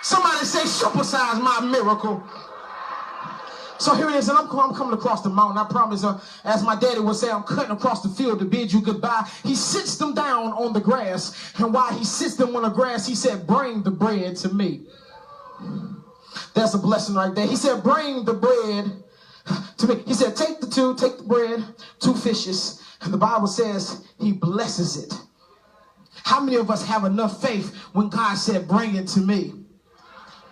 Somebody say, supersize my miracle. So here it is, and I'm coming across the mountain. I promise, as my daddy would say, I'm cutting across the field to bid you goodbye. He sits them down on the grass, and while he sits them on the grass, he said, bring the bread to me. That's a blessing right there. He said, bring the bread to me. He said, take the bread, 2 fishes, and the Bible says he blesses it. How many of us have enough faith when God said, bring it to me?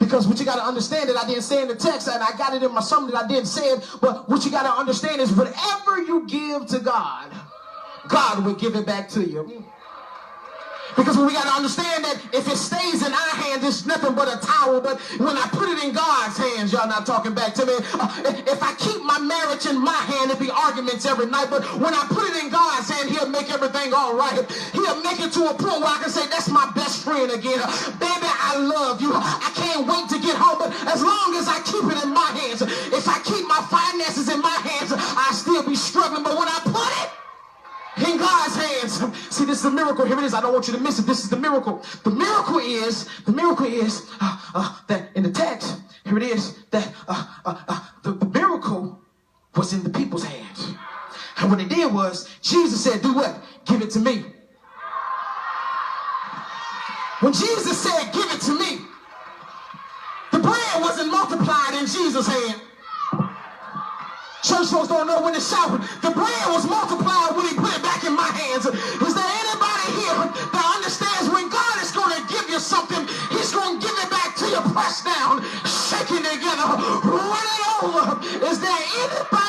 Because what you got to understand that I didn't say in the text, and I got it in my sermon that I didn't say it, but what you got to understand is whatever you give to God, God will give it back to you. Because we got to understand that if it stays in our hands, it's nothing but a towel. But when I put it in God's hands, y'all not talking back to me. If I keep my marriage in my hand, it'd be arguments every night. But when I put it in God's hand, he'll make everything all right. He'll make it to a point where I can say, that's my best friend again. Baby, I love you. I can't wait to get home. But as long as I keep it in my hands, if I keep my finances in my hands, I'll still be struggling. But when I put it in God's hands. See, this is the miracle. Here it is. I don't want you to miss it. This is the miracle. The miracle is that in the text, here it is, that the miracle was in the people's hands. And what they did was, Jesus said, do what? Give it to me. When Jesus said, give it to me, the bread wasn't multiplied in Jesus' hand. Church folks don't know when to shout. The bread was multiplied when he put it back in my hands. Is there anybody here that understands when God is going to give you something, he's going to give it back to you, pressed down, shaking together, running over? Is there anybody